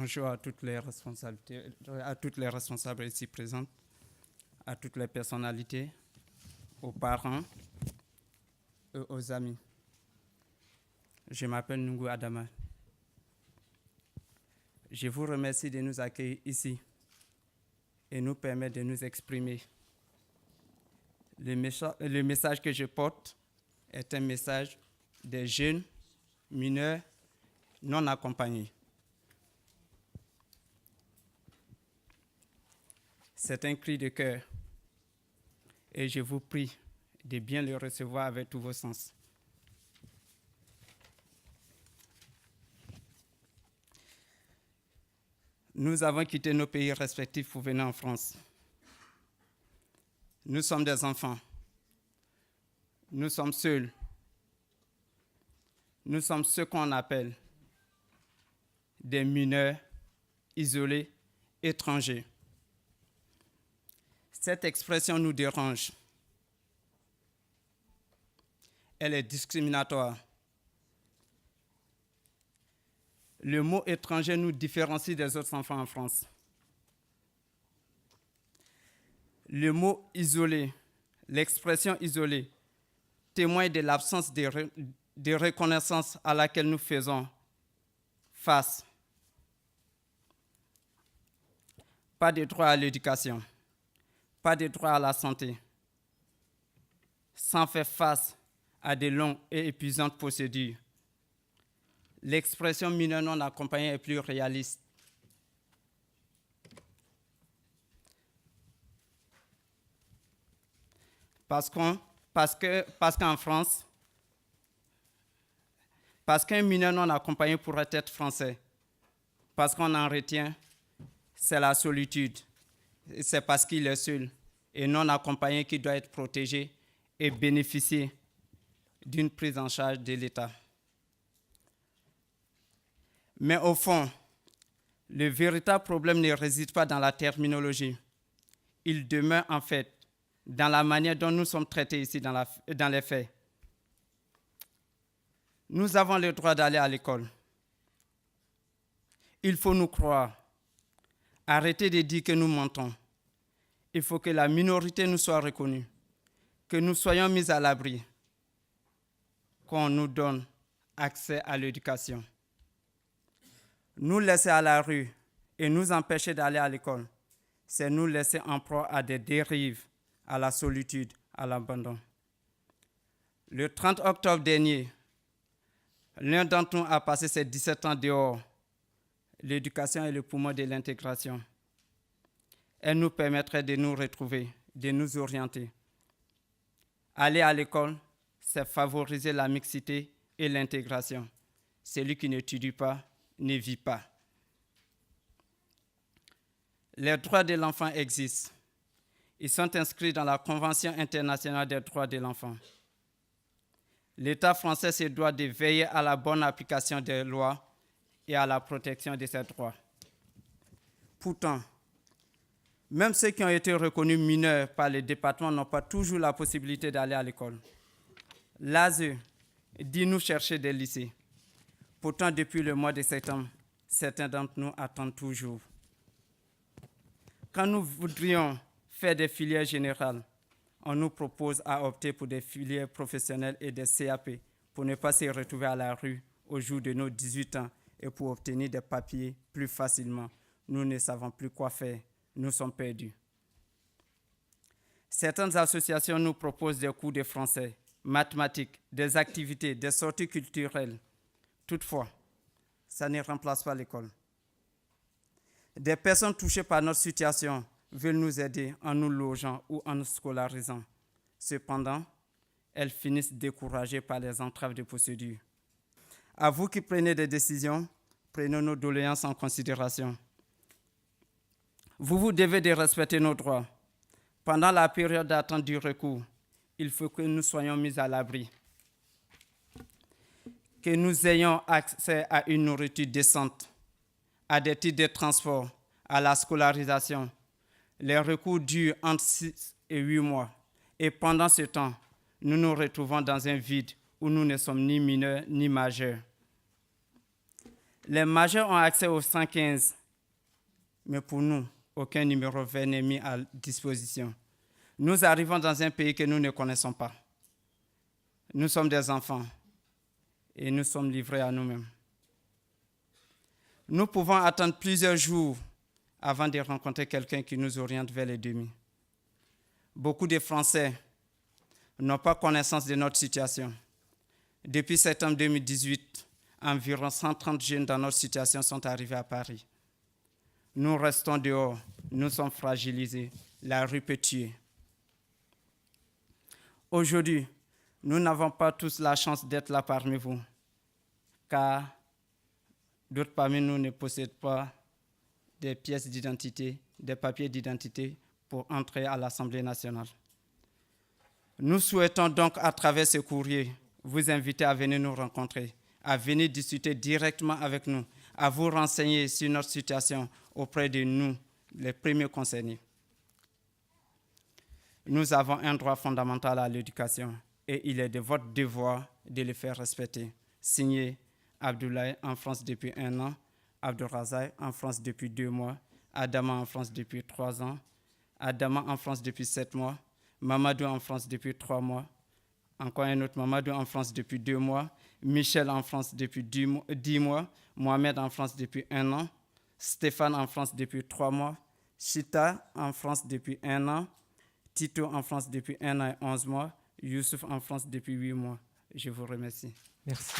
Bonjour à toutes les responsables ici présentes, à toutes les personnalités, aux parents et aux amis. Je m'appelle Nungu Adama. Je vous remercie de nous accueillir ici et nous permettre de nous exprimer. Le message que je porte est un message des jeunes mineurs non accompagnés. C'est un cri de cœur et je vous prie de bien le recevoir avec tous vos sens. Nous avons quitté nos pays respectifs pour venir en France. Nous sommes des enfants. Nous sommes seuls. Nous sommes ce qu'on appelle des mineurs isolés, étrangers. Cette expression nous dérange. Elle est discriminatoire. Le mot étranger nous différencie des autres enfants en France. Le mot isolé, l'expression isolé, témoigne de l'absence de reconnaissance à laquelle nous faisons face. Pas de droit à l'éducation, pas de droit à la santé, sans faire face à de longues et épuisantes procédures. L'expression mineur non accompagné est plus réaliste. Parce qu'en France, parce qu'un mineur non accompagné pourrait être français, parce qu'on en retient, c'est la solitude. C'est parce qu'il est seul et non accompagné qu'il doit être protégé et bénéficier d'une prise en charge de l'État. Mais au fond, le véritable problème ne réside pas dans la terminologie. Il demeure en fait dans la manière dont nous sommes traités ici dans les faits. Nous avons le droit d'aller à l'école. Il faut nous croire. Arrêtez de dire que nous mentons. Il faut que la minorité nous soit reconnue, que nous soyons mis à l'abri, qu'on nous donne accès à l'éducation. Nous laisser à la rue et nous empêcher d'aller à l'école, c'est nous laisser en proie à des dérives, à la solitude, à l'abandon. Le 30 octobre dernier, l'un d'entre nous a passé ses 17 ans dehors. L'éducation est le poumon de l'intégration. Elle nous permettrait de nous retrouver, de nous orienter. Aller à l'école, c'est favoriser la mixité et l'intégration. Celui qui n'étudie pas ne vit pas. Les droits de l'enfant existent. Ils sont inscrits dans la Convention internationale des droits de l'enfant. L'État français se doit de veiller à la bonne application des lois et à la protection de ces droits. Pourtant, même ceux qui ont été reconnus mineurs par le département n'ont pas toujours la possibilité d'aller à l'école. L'ASE dit nous chercher des lycées. Pourtant, depuis le mois de septembre, certains d'entre nous attendent toujours. Quand nous voudrions faire des filières générales, on nous propose à opter pour des filières professionnelles et des CAP pour ne pas se retrouver à la rue au jour de nos 18 ans et pour obtenir des papiers plus facilement. Nous ne savons plus quoi faire. Nous sommes perdus. Certaines associations nous proposent des cours de français, mathématiques, des activités, des sorties culturelles. Toutefois, ça ne remplace pas l'école. Des personnes touchées par notre situation veulent nous aider en nous logeant ou en nous scolarisant. Cependant, elles finissent découragées par les entraves de procédure. À vous qui prenez des décisions, prenez nos doléances en considération. Vous devez de respecter nos droits. Pendant la période d'attente du recours, il faut que nous soyons mis à l'abri, que nous ayons accès à une nourriture décente, à des titres de transport, à la scolarisation. Les recours durent entre 6 et 8 mois. Et pendant ce temps, nous nous retrouvons dans un vide où nous ne sommes ni mineurs ni majeurs. Les majeurs ont accès au 115, mais pour nous, aucun numéro vert n'est mis à disposition. Nous arrivons dans un pays que nous ne connaissons pas. Nous sommes des enfants et nous sommes livrés à nous-mêmes. Nous pouvons attendre plusieurs jours avant de rencontrer quelqu'un qui nous oriente vers les demi. Beaucoup de Français n'ont pas connaissance de notre situation. Depuis septembre 2018, environ 130 jeunes dans notre situation sont arrivés à Paris. Nous restons dehors, nous sommes fragilisés, la rue peut tuer. Aujourd'hui, nous n'avons pas tous la chance d'être là parmi vous, car d'autres parmi nous ne possèdent pas des pièces d'identité, des papiers d'identité pour entrer à l'Assemblée nationale. Nous souhaitons donc, à travers ce courrier, vous inviter à venir nous rencontrer, à venir discuter directement avec nous, à vous renseigner sur notre situation auprès de nous, les premiers concernés. Nous avons un droit fondamental à l'éducation et il est de votre devoir de le faire respecter. Signé Abdoulaye en France depuis 1 an, Abdourazak en France depuis 2 mois, Adama en France depuis 3 ans, Adama en France depuis 7 mois, Mamadou en France depuis 3 mois, encore un autre Mamadou en France depuis 2 mois, Michel en France depuis 10 mois, Mohamed en France depuis 1 an, Stéphane en France depuis 3 mois, Chita en France depuis 1 an, Tito en France depuis 1 an et 11 mois, Youssouf en France depuis 8 mois. Je vous remercie. Merci.